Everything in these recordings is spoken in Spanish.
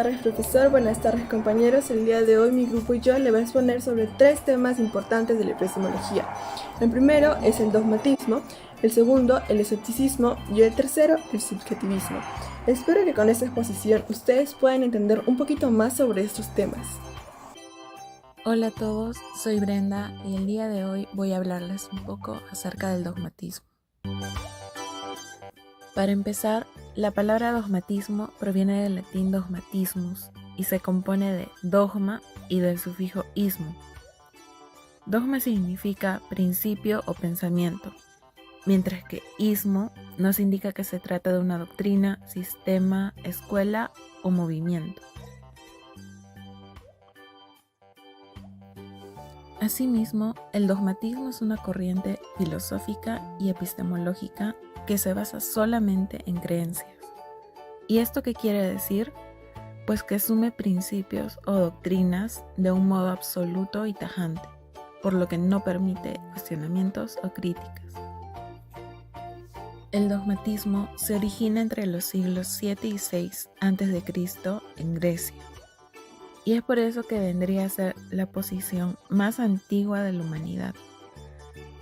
tardes, profesor. Buenas tardes, compañeros. El día de hoy mi grupo y yo le voy a exponer sobre 3 temas importantes de la epistemología. El primero es el dogmatismo, el segundo el escepticismo y el tercero el subjetivismo. Espero que con esta exposición ustedes puedan entender un poquito más sobre estos temas. Hola a todos, soy Brenda y el día de hoy voy a hablarles un poco acerca del dogmatismo. Para empezar, la palabra dogmatismo proviene del latín dogmatismus y se compone de dogma y del sufijo ismo. Dogma significa principio o pensamiento, mientras que ismo nos indica que se trata de una doctrina, sistema, escuela o movimiento. Asimismo, el dogmatismo es una corriente filosófica y epistemológica que se basa solamente en creencias. ¿Y esto qué quiere decir? Pues que asume principios o doctrinas de un modo absoluto y tajante, por lo que no permite cuestionamientos o críticas. El dogmatismo se origina entre los siglos 7 y 6 a.C. en Grecia. Y es por eso que vendría a ser la posición más antigua de la humanidad,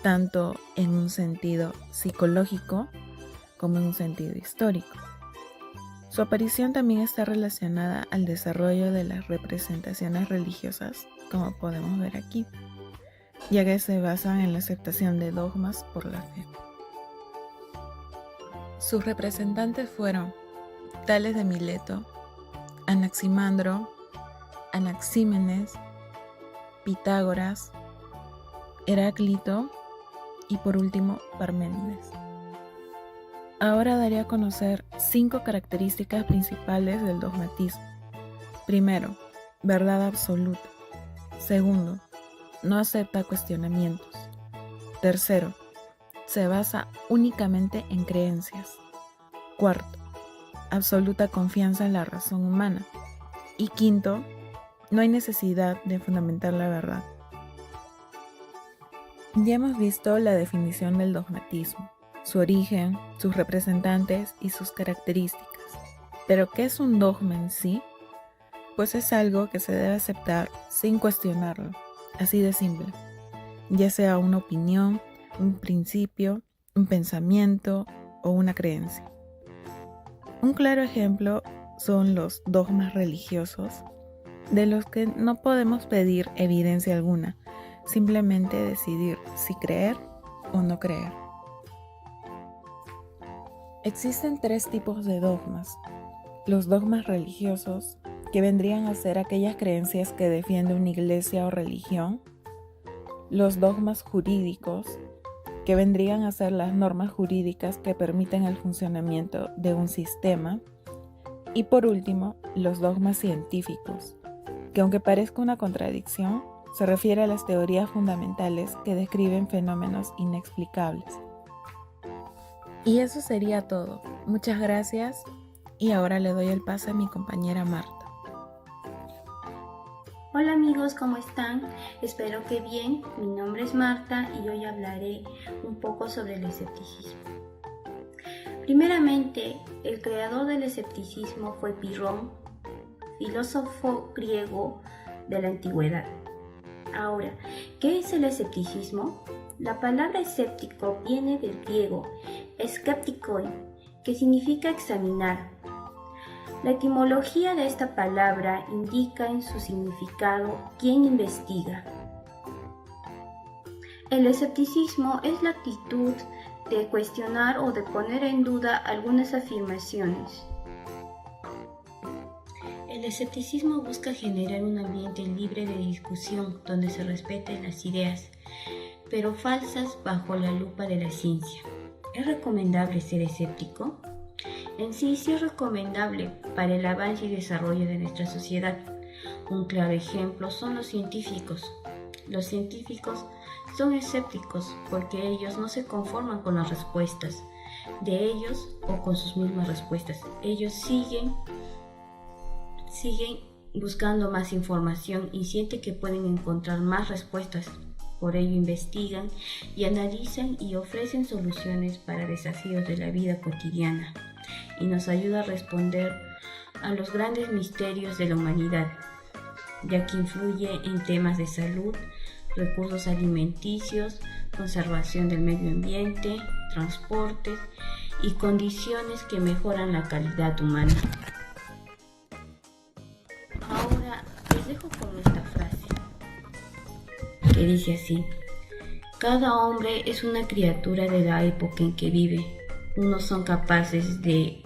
tanto en un sentido psicológico como en un sentido histórico. Su aparición también está relacionada al desarrollo de las representaciones religiosas, como podemos ver aquí, ya que se basan en la aceptación de dogmas por la fe. Sus representantes fueron Tales de Mileto, Anaximandro, Anaxímenes, Pitágoras, Heráclito y por último Parménides. Ahora daré a conocer 5 características principales del dogmatismo. Primero, verdad absoluta. Segundo, no acepta cuestionamientos. Tercero, se basa únicamente en creencias. Cuarto, absoluta confianza en la razón humana. Y quinto, no hay necesidad de fundamentar la verdad. Ya hemos visto la definición del dogmatismo, su origen, sus representantes y sus características. ¿Pero qué es un dogma en sí? Pues es algo que se debe aceptar sin cuestionarlo, así de simple, ya sea una opinión, un principio, un pensamiento o una creencia. Un claro ejemplo son los dogmas religiosos, de los que no podemos pedir evidencia alguna, simplemente decidir si creer o no creer. Existen 3 tipos de dogmas. Los dogmas religiosos, que vendrían a ser aquellas creencias que defiende una iglesia o religión. Los dogmas jurídicos, que vendrían a ser las normas jurídicas que permiten el funcionamiento de un sistema. Y por último, los dogmas científicos, que aunque parezca una contradicción, se refiere a las teorías fundamentales que describen fenómenos inexplicables. Y eso sería todo. Muchas gracias y ahora le doy el pase a mi compañera Marta. Hola amigos, ¿cómo están? Espero que bien. Mi nombre es Marta y hoy hablaré un poco sobre el escepticismo. Primeramente, el creador del escepticismo fue Pirrón, filósofo griego de la antigüedad. Ahora, ¿qué es el escepticismo? La palabra escéptico viene del griego skeptikoi, que significa examinar. La etimología de esta palabra indica en su significado quien investiga. El escepticismo es la actitud de cuestionar o de poner en duda algunas afirmaciones. El escepticismo busca generar un ambiente libre de discusión donde se respeten las ideas, pero falsas bajo la lupa de la ciencia. ¿Es recomendable ser escéptico? En sí es recomendable para el avance y desarrollo de nuestra sociedad. Un claro ejemplo son los científicos. Los científicos son escépticos porque ellos no se conforman con las respuestas de ellos o con sus mismas respuestas. Ellos siguen buscando más información y sienten que pueden encontrar más respuestas. Por ello investigan y analizan y ofrecen soluciones para desafíos de la vida cotidiana y nos ayuda a responder a los grandes misterios de la humanidad, ya que influye en temas de salud, recursos alimenticios, conservación del medio ambiente, transportes y condiciones que mejoran la calidad humana. Ahora les dejo con esta frase, que dice así: cada hombre es una criatura de la época en que vive. Unos son capaces de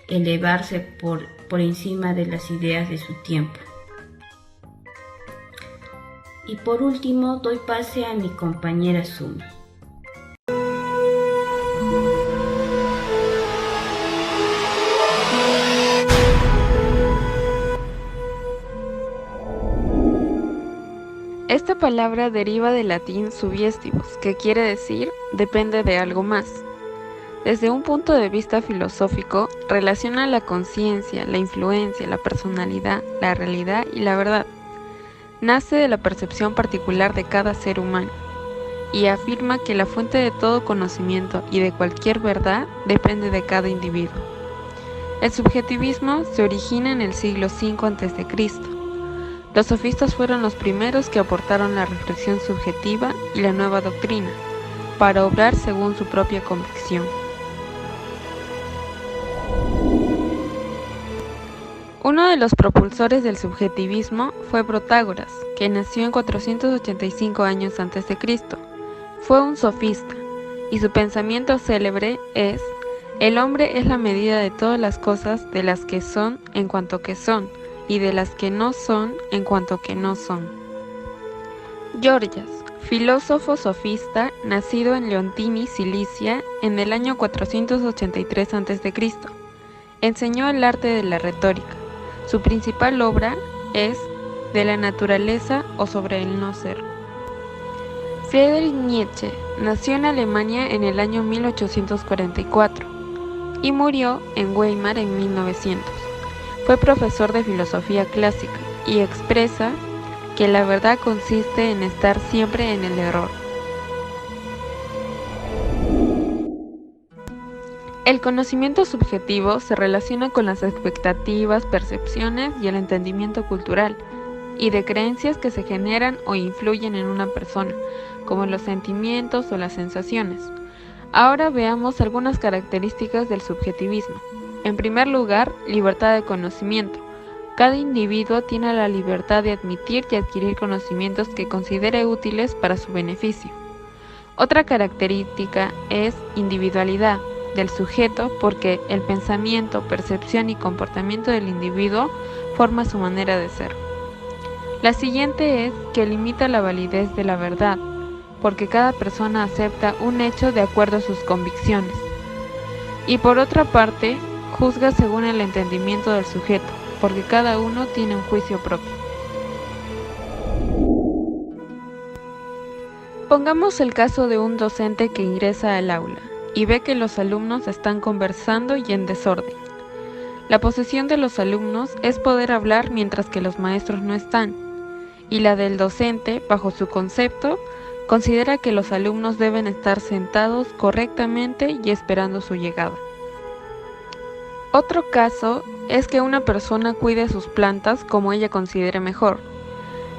elevarse por encima de las ideas de su tiempo. Y por último, doy pase a mi compañera Sumi. Esta palabra deriva del latín subiestivus, que quiere decir depende de algo más. Desde un punto de vista filosófico, relaciona la conciencia, la influencia, la personalidad, la realidad y la verdad. Nace de la percepción particular de cada ser humano y afirma que la fuente de todo conocimiento y de cualquier verdad depende de cada individuo. El subjetivismo se origina en el siglo V a.C. Los sofistas fueron los primeros que aportaron la reflexión subjetiva y la nueva doctrina, para obrar según su propia convicción. Uno de los propulsores del subjetivismo fue Protágoras, que nació en 485 años a.C. Fue un sofista, y su pensamiento célebre es: el hombre es la medida de todas las cosas, de las que son en cuanto que son, y de las que no son en cuanto que no son. Gorgias, filósofo sofista, nacido en Leontini, Cilicia, en el año 483 a.C., enseñó el arte de la retórica. Su principal obra es De la naturaleza o sobre el no ser. Friedrich Nietzsche nació en Alemania en el año 1844 y murió en Weimar en 1900. Fue profesor de filosofía clásica y expresa que la verdad consiste en estar siempre en el error. El conocimiento subjetivo se relaciona con las expectativas, percepciones y el entendimiento cultural y de creencias que se generan o influyen en una persona, como los sentimientos o las sensaciones. Ahora veamos algunas características del subjetivismo. En primer lugar, libertad de conocimiento. Cada individuo tiene la libertad de admitir y adquirir conocimientos que considere útiles para su beneficio. Otra característica es individualidad del sujeto, porque el pensamiento, percepción y comportamiento del individuo forma su manera de ser. La siguiente es que limita la validez de la verdad, porque cada persona acepta un hecho de acuerdo a sus convicciones. Y por otra parte, juzga según el entendimiento del sujeto, porque cada uno tiene un juicio propio. Pongamos el caso de un docente que ingresa al aula y ve que los alumnos están conversando y en desorden. La posición de los alumnos es poder hablar mientras que los maestros no están, y la del docente, bajo su concepto, considera que los alumnos deben estar sentados correctamente y esperando su llegada. Otro caso es que una persona cuide sus plantas como ella considere mejor.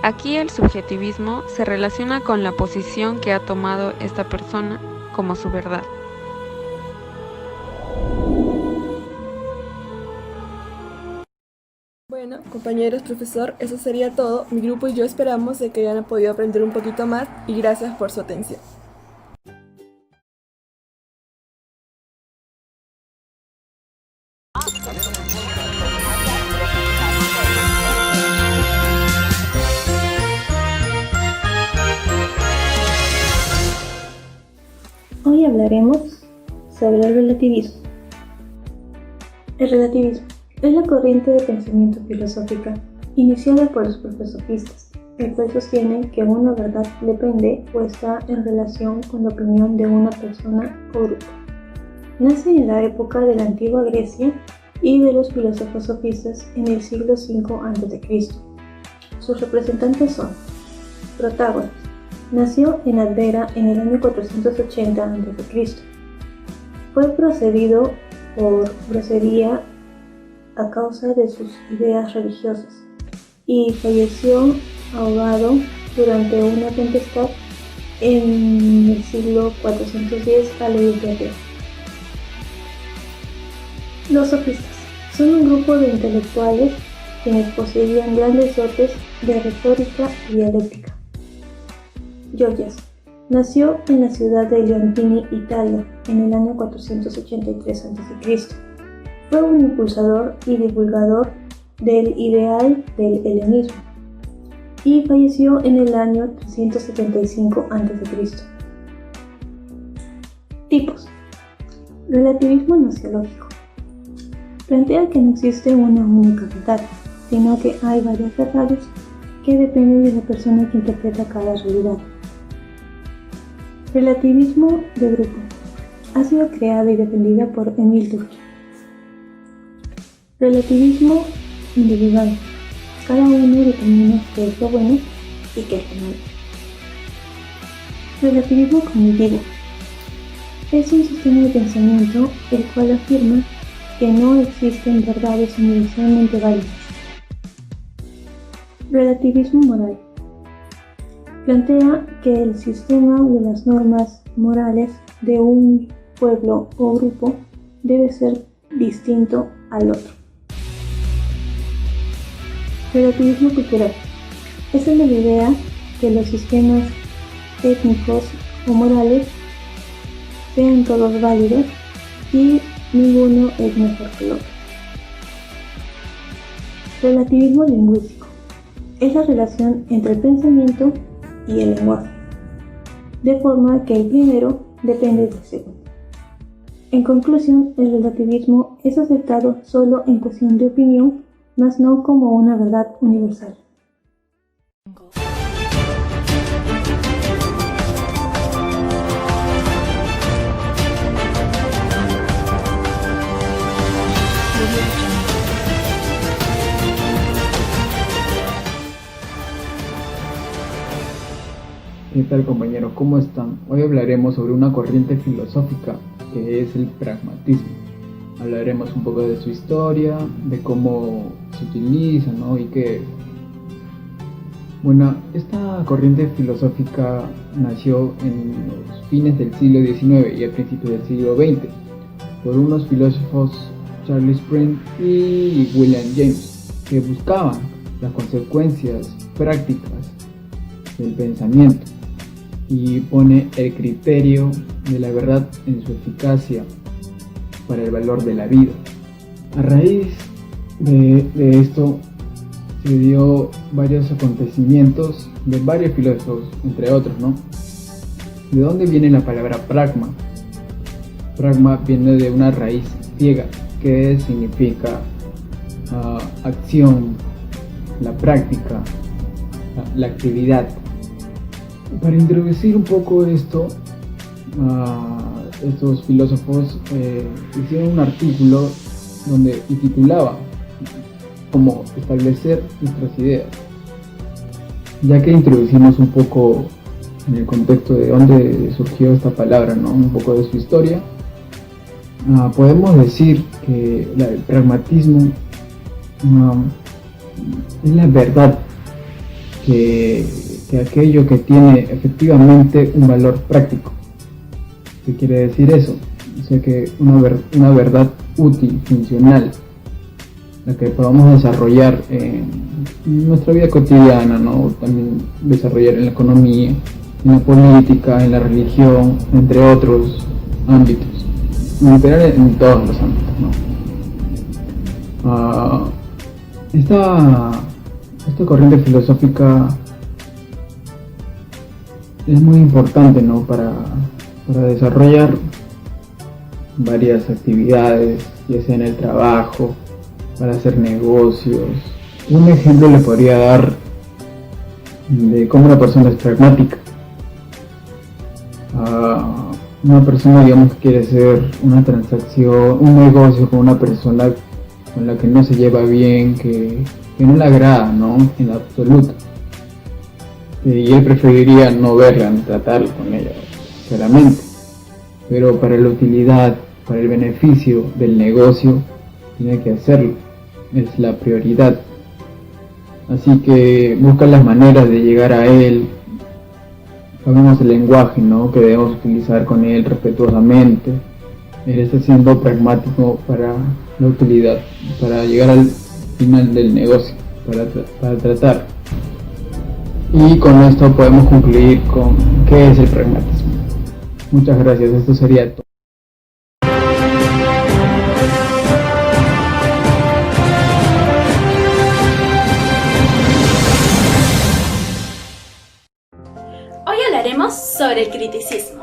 Aquí el subjetivismo se relaciona con la posición que ha tomado esta persona como su verdad. Bueno, compañeros, profesor, eso sería todo. Mi grupo y yo esperamos de que hayan podido aprender un poquito más y gracias por su atención. Hoy hablaremos sobre el relativismo. El relativismo es la corriente de pensamiento filosófica iniciada por los propios sofistas, el cual sostiene que una verdad depende o está en relación con la opinión de una persona o grupo. Nace en la época de la antigua Grecia y de los filósofos sofistas en el siglo V a.C. Sus representantes son Protágoras. Nació en Advera en el año 480 a.C. Procedía a causa de sus ideas religiosas y falleció ahogado durante una tempestad en el siglo 410 a la Inglaterra. Los sofistas son un grupo de intelectuales quienes poseían grandes dotes de retórica y dialéctica. Gorgias nació en la ciudad de Leontini, Italia, en el año 483 a.C. Fue un impulsador y divulgador del ideal del helenismo y falleció en el año 375 a.C. Tipos. Relativismo gnoseológico. Plantea que no existe una única verdad, sino que hay varias verdades que dependen de la persona que interpreta cada realidad. Relativismo de grupo. Ha sido creada y defendida por Emile Durkheim. Relativismo individual. Cada uno determina qué es lo bueno y qué es lo malo. Relativismo cognitivo. Es un sistema de pensamiento el cual afirma que no existen verdades universalmente válidas. Relativismo moral. Plantea que el sistema de las normas morales de un pueblo o grupo debe ser distinto al otro. Relativismo cultural. Esa es la idea que los sistemas étnicos o morales sean todos válidos y ninguno es mejor que el otro. Relativismo lingüístico. Es la relación entre el pensamiento y el lenguaje, de forma que el primero depende del segundo. En conclusión, el relativismo es aceptado solo en cuestión de opinión, mas no como una verdad universal. ¿Qué tal, compañeros? ¿Cómo están? Hoy hablaremos sobre una corriente filosófica que es el pragmatismo. Hablaremos un poco de su historia, de cómo se utiliza, ¿no? Y qué. Bueno, esta corriente filosófica nació en los fines del siglo XIX y a principios del siglo XX por unos filósofos, Charles Spring y William James, que buscaban las consecuencias prácticas del pensamiento y pone el criterio de la verdad en su eficacia para el valor de la vida. A raíz de esto se dio varios acontecimientos de varios filósofos, entre otros, ¿no? ¿De dónde viene la palabra pragma? Pragma viene de una raíz griega que significa acción, la práctica, la actividad. Para introducir un poco esto, estos filósofos hicieron un artículo donde titulaba cómo establecer nuestras ideas. Ya que introducimos un poco en el contexto de dónde surgió esta palabra, ¿no? Un poco de su historia, podemos decir que el pragmatismo es la verdad que aquello que tiene efectivamente un valor práctico. ¿Qué quiere decir eso? O sea, que una verdad útil, funcional, la que podamos desarrollar en nuestra vida cotidiana, ¿no? También desarrollar en la economía, en la política, en la religión, entre otros ámbitos, literal en todos los ámbitos, ¿no? Esta corriente filosófica es muy importante, ¿no? Para desarrollar varias actividades, ya sea en el trabajo, para hacer negocios. Un ejemplo le podría dar de cómo una persona es pragmática. Una persona, digamos, que quiere hacer una transacción, un negocio con una persona con la que no se lleva bien, que no le agrada, ¿no? En absoluto. Y él preferiría no verla, ni tratar con ella, claramente. Pero para la utilidad, para el beneficio del negocio, tiene que hacerlo. es la prioridad. Así que busca las maneras de llegar a él. Sabemos el lenguaje, ¿no?, que debemos utilizar con él respetuosamente. Él está siendo pragmático para la utilidad, para llegar al final del negocio, para tratar. Y con esto podemos concluir con qué es el pragmatismo. Muchas gracias, esto sería todo. Hoy hablaremos sobre el criticismo.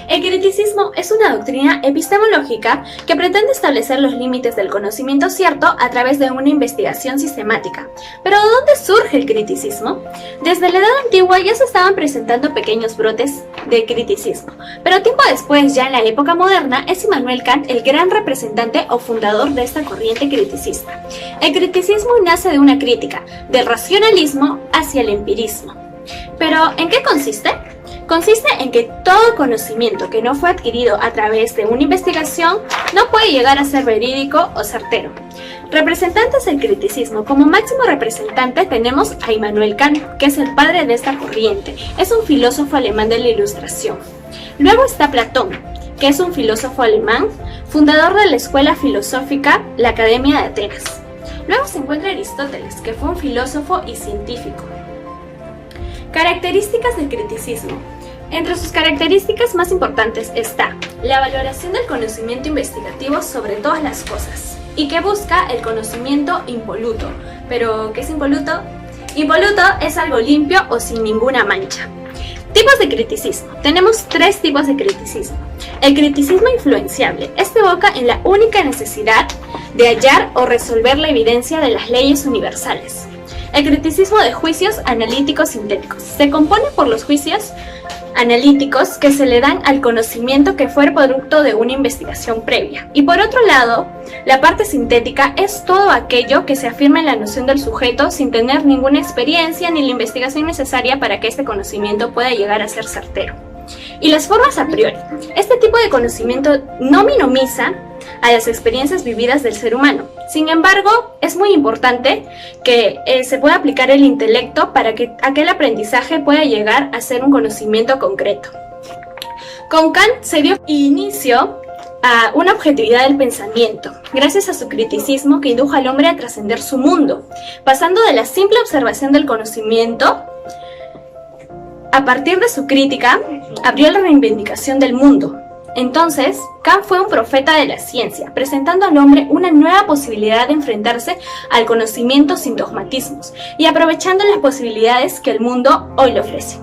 El criticismo es una doctrina epistemológica que pretende establecer los límites del conocimiento cierto a través de una investigación sistemática. ¿Pero de dónde surge el criticismo? Desde la Edad Antigua ya se estaban presentando pequeños brotes de criticismo, pero tiempo después, ya en la época moderna, es Immanuel Kant el gran representante o fundador de esta corriente criticista. El criticismo nace de una crítica, del racionalismo hacia el empirismo. ¿Pero en qué consiste? Consiste en que todo conocimiento que no fue adquirido a través de una investigación no puede llegar a ser verídico o certero. Representantes del criticismo, como máximo representante tenemos a Immanuel Kant, que es el padre de esta corriente. Es un filósofo alemán de la Ilustración. Luego está Platón, que es un filósofo alemán, fundador de la escuela filosófica, la Academia de Atenas. Luego se encuentra Aristóteles, que fue un filósofo y científico. Características del criticismo. Entre sus características más importantes está la valoración del conocimiento investigativo sobre todas las cosas y que busca el conocimiento impoluto. ¿Pero qué es impoluto? Impoluto es algo limpio o sin ninguna mancha. Tipos de criticismo. Tenemos 3 tipos de criticismo. El criticismo influenciable. Este evoca en la única necesidad de hallar o resolver la evidencia de las leyes universales. El criticismo de juicios analíticos sintéticos. Se compone por los juicios analíticos que se le dan al conocimiento que fue producto de una investigación previa. Y por otro lado, la parte sintética es todo aquello que se afirma en la noción del sujeto sin tener ninguna experiencia ni la investigación necesaria para que este conocimiento pueda llegar a ser certero. Y las formas a priori. Este tipo de conocimiento no minimiza a las experiencias vividas del ser humano. Sin embargo, es muy importante que se pueda aplicar el intelecto para que aquel aprendizaje pueda llegar a ser un conocimiento concreto. Con Kant se dio inicio a una objetividad del pensamiento, gracias a su criticismo que indujo al hombre a trascender su mundo, pasando de la simple observación del conocimiento. A partir de su crítica, abrió la reivindicación del mundo. Entonces, Kant fue un profeta de la ciencia, presentando al hombre una nueva posibilidad de enfrentarse al conocimiento sin dogmatismos y aprovechando las posibilidades que el mundo hoy le ofrece.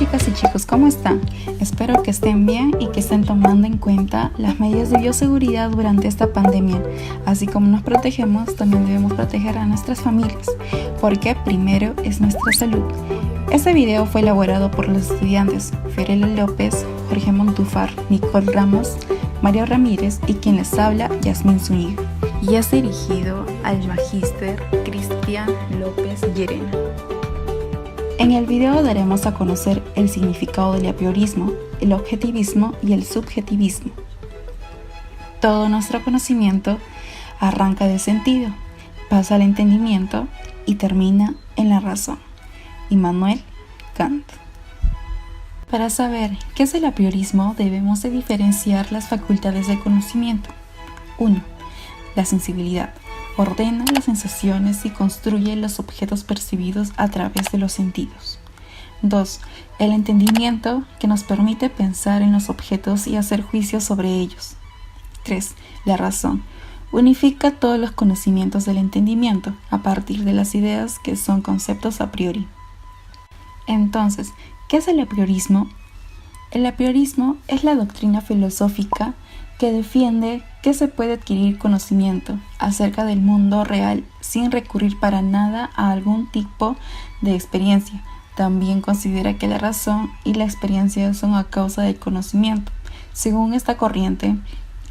chicas y chicos, ¿cómo están? Espero que estén bien y que estén tomando en cuenta las medidas de bioseguridad durante esta pandemia. Así como nos protegemos, también debemos proteger a nuestras familias, porque primero es nuestra salud. Este video fue elaborado por los estudiantes Fiorella López, Jorge Montúfar, Nicole Ramos, Mario Ramírez y quien les habla, Yasmín Zúñiga. Y es dirigido al magíster Cristian López Llerena. En el video daremos a conocer el significado del apriorismo, el objetivismo y el subjetivismo. Todo nuestro conocimiento arranca del sentido, pasa al entendimiento y termina en la razón. Immanuel Kant. Para saber qué es el apriorismo debemos de diferenciar las facultades del conocimiento. 1. La sensibilidad. Ordena las sensaciones y construye los objetos percibidos a través de los sentidos. 2. El entendimiento, que nos permite pensar en los objetos y hacer juicios sobre ellos. 3. La razón. Unifica todos los conocimientos del entendimiento a partir de las ideas que son conceptos a priori. Entonces, ¿qué es el apriorismo? El apriorismo es la doctrina filosófica que defiende que se puede adquirir conocimiento acerca del mundo real sin recurrir para nada a algún tipo de experiencia. También considera que la razón y la experiencia son a causa del conocimiento. Según esta corriente,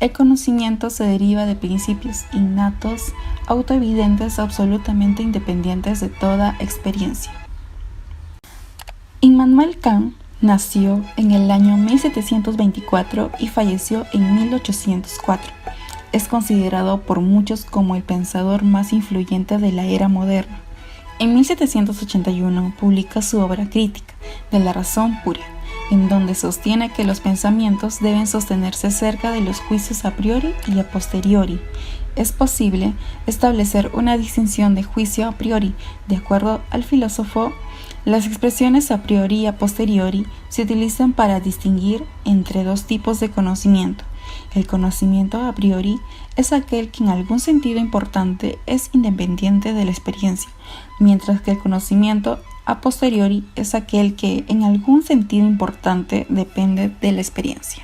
el conocimiento se deriva de principios innatos, autoevidentes, absolutamente independientes de toda experiencia. Immanuel Kant nació en el año 1724 y falleció en 1804. Es considerado por muchos como el pensador más influyente de la era moderna. En 1781 publica su obra crítica de la razón pura, en donde sostiene que los pensamientos deben sostenerse cerca de los juicios a priori y a posteriori. Es posible establecer una distinción de juicio a priori. De acuerdo al filósofo, las expresiones a priori y a posteriori se utilizan para distinguir entre dos tipos de conocimiento. El conocimiento a priori es aquel que en algún sentido importante es independiente de la experiencia, mientras que el conocimiento a posteriori es aquel que en algún sentido importante depende de la experiencia.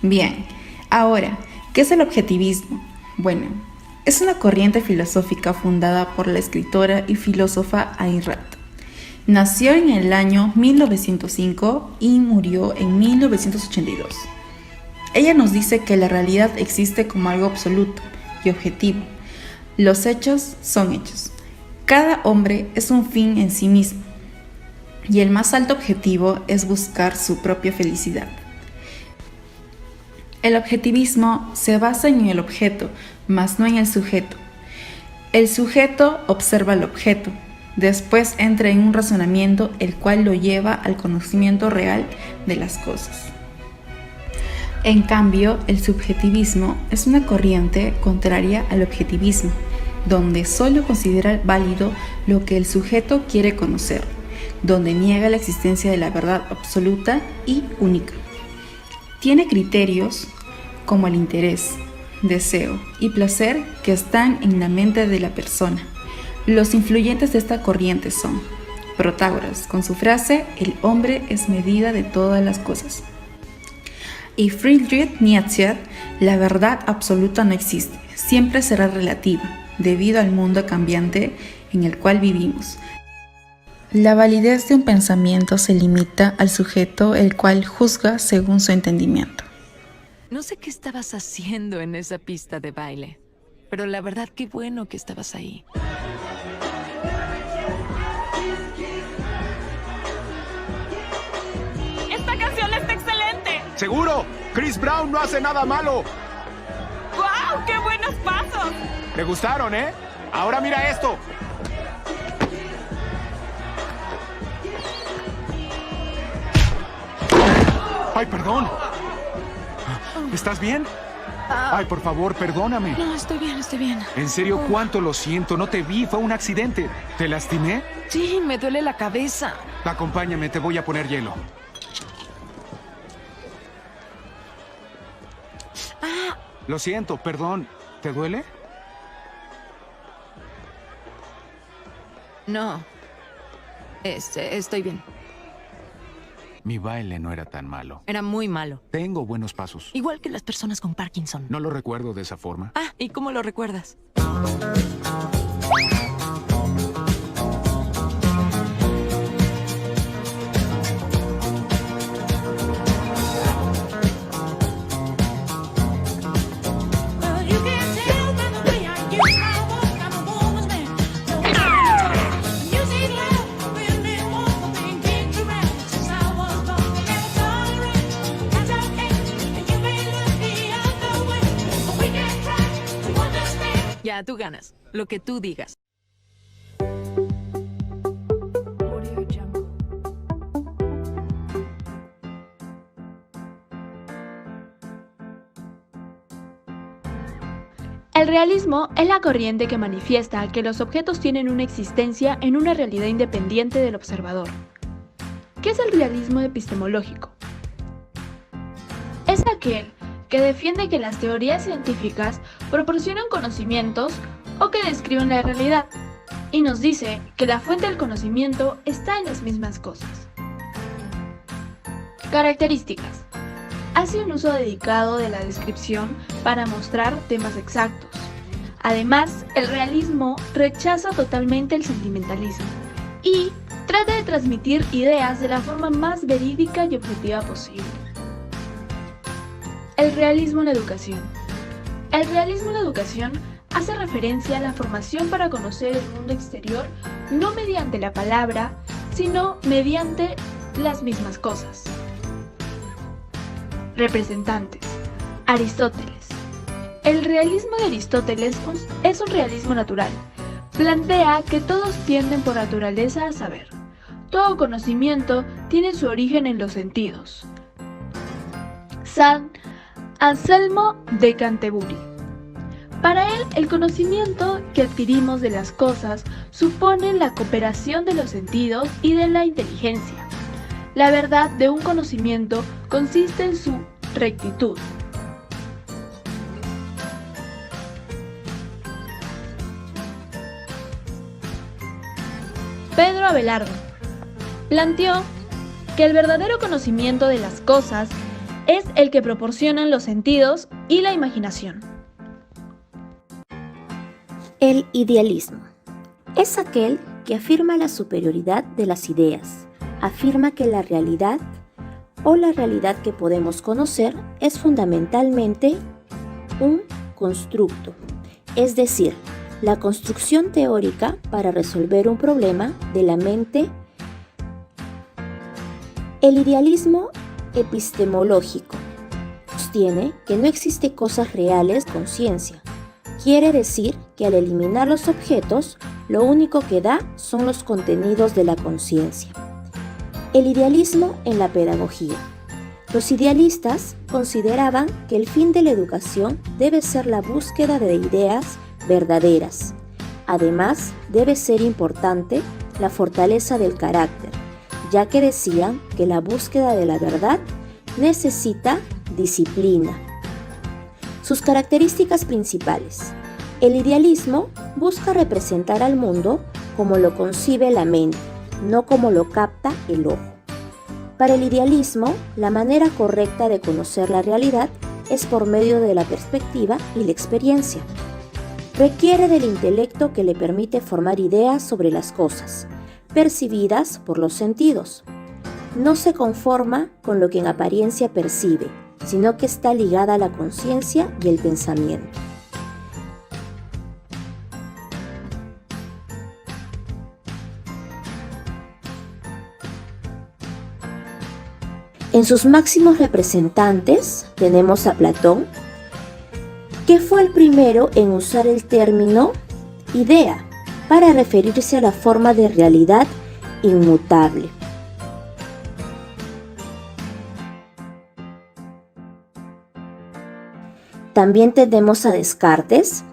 Bien, ahora, ¿qué es el objetivismo? Bueno, es una corriente filosófica fundada por la escritora y filósofa Ayn Rand. Nació en el año 1905 y murió en 1982. Ella nos dice que la realidad existe como algo absoluto y objetivo. Los hechos son hechos. Cada hombre es un fin en sí mismo y el más alto objetivo es buscar su propia felicidad. El objetivismo se basa en el objeto, mas no en el sujeto. El sujeto observa el objeto, después entra en un razonamiento el cual lo lleva al conocimiento real de las cosas. En cambio, el subjetivismo es una corriente contraria al objetivismo, donde solo considera válido lo que el sujeto quiere conocer, donde niega la existencia de la verdad absoluta y única. Tiene criterios como el interés, deseo y placer que están en la mente de la persona. Los influyentes de esta corriente son Protágoras, con su frase «El hombre es medida de todas las cosas», y Friedrich Nietzsche, «La verdad absoluta no existe, siempre será relativa, debido al mundo cambiante en el cual vivimos. La validez de un pensamiento se limita al sujeto, el cual juzga según su entendimiento». No sé qué estabas haciendo en esa pista de baile, pero la verdad qué bueno que estabas ahí. ¡Esta canción está excelente! ¡Seguro! ¡Chris Brown no hace nada malo! ¡Wow! ¡Qué buenos pasos! ¿Te gustaron, eh? Ahora mira esto. ¡Ay, perdón! ¿Estás bien? Ay, por favor, perdóname. No, estoy bien, estoy bien. En serio, cuánto lo siento. No te vi, fue un accidente. ¿Te lastimé? Sí, me duele la cabeza. Acompáñame, te voy a poner hielo. Lo siento, perdón. ¿Te duele? No. Estoy bien. Mi baile no era tan malo. Era muy malo. Tengo buenos pasos. Igual que las personas con Parkinson. No lo recuerdo de esa forma. Ah, ¿y cómo lo recuerdas? Ya, tú ganas. Lo que tú digas. El realismo es la corriente que manifiesta que los objetos tienen una existencia en una realidad independiente del observador. ¿Qué es el realismo epistemológico? Es aquel que defiende que las teorías científicas proporcionan conocimientos o que describen la realidad, y nos dice que la fuente del conocimiento está en las mismas cosas. Características. Hace un uso dedicado de la descripción para mostrar temas exactos. Además, el realismo rechaza totalmente el sentimentalismo y trata de transmitir ideas de la forma más verídica y objetiva posible. El realismo en la educación. El realismo en la educación hace referencia a la formación para conocer el mundo exterior no mediante la palabra, sino mediante las mismas cosas. Representantes. Aristóteles. El realismo de Aristóteles es un realismo natural. Plantea que todos tienden por naturaleza a saber. Todo conocimiento tiene su origen en los sentidos. San Anselmo de Canterbury. Para él, el conocimiento que adquirimos de las cosas supone la cooperación de los sentidos y de la inteligencia. La verdad de un conocimiento consiste en su rectitud. Pedro Abelardo planteó que el verdadero conocimiento de las cosas es el que proporcionan los sentidos y la imaginación. El idealismo es aquel que afirma la superioridad de las ideas, afirma que la realidad o la realidad que podemos conocer es fundamentalmente un constructo, es decir, la construcción teórica para resolver un problema de la mente. El idealismo epistemológico sostiene que no existe cosas reales con ciencia. Quiere decir que al eliminar los objetos, lo único que da son los contenidos de la conciencia. El idealismo en la pedagogía. Los idealistas consideraban que el fin de la educación debe ser la búsqueda de ideas verdaderas. Además, debe ser importante la fortaleza del carácter, ya que decían que la búsqueda de la verdad necesita disciplina. Sus características principales. El idealismo busca representar al mundo como lo concibe la mente, no como lo capta el ojo. Para el idealismo, la manera correcta de conocer la realidad es por medio de la perspectiva y la experiencia. Requiere del intelecto que le permite formar ideas sobre las cosas, percibidas por los sentidos. No se conforma con lo que en apariencia percibe, sino que está ligada a la conciencia y el pensamiento. En sus máximos representantes tenemos a Platón, que fue el primero en usar el término idea para referirse a la forma de realidad inmutable. También tenemos a Descartes,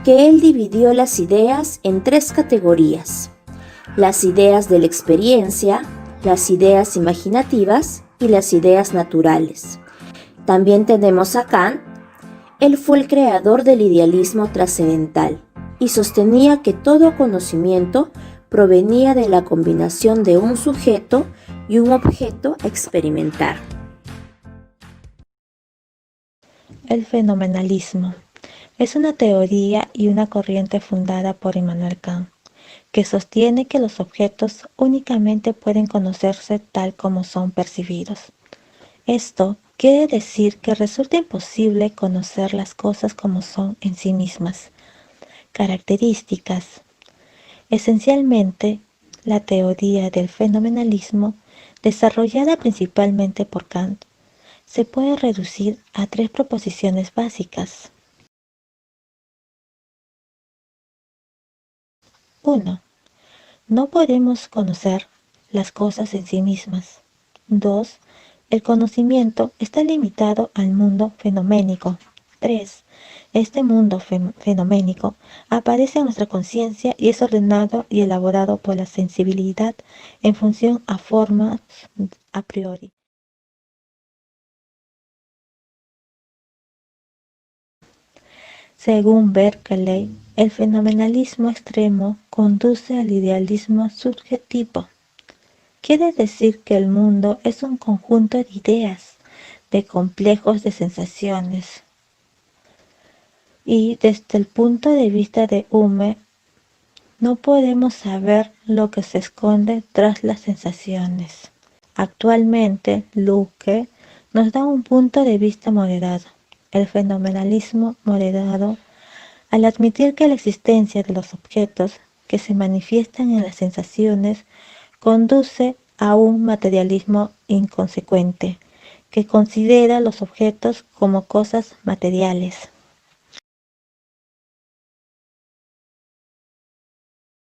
que él dividió las ideas en tres categorías: las ideas de la experiencia, las ideas imaginativas y las ideas naturales. También tenemos a Kant. Él fue el creador del idealismo trascendental y sostenía que todo conocimiento provenía de la combinación de un sujeto y un objeto a experimentar. El fenomenalismo es una teoría y una corriente fundada por Immanuel Kant, que sostiene que los objetos únicamente pueden conocerse tal como son percibidos. Esto quiere decir que resulta imposible conocer las cosas como son en sí mismas. Características. Esencialmente, la teoría del fenomenalismo, desarrollada principalmente por Kant, se puede reducir a 3 proposiciones básicas. 1. No podemos conocer las cosas en sí mismas. 2. El conocimiento está limitado al mundo fenoménico. 3. Este mundo fenoménico aparece en nuestra conciencia y es ordenado y elaborado por la sensibilidad en función a formas a priori. Según Berkeley, el fenomenalismo extremo conduce al idealismo subjetivo. Quiere decir que el mundo es un conjunto de ideas, de complejos de sensaciones. Y desde el punto de vista de Hume, no podemos saber lo que se esconde tras las sensaciones. Actualmente, Luke nos da un punto de vista moderado, el fenomenalismo moderado, al admitir que la existencia de los objetos que se manifiestan en las sensaciones conduce a un materialismo inconsecuente, que considera los objetos como cosas materiales.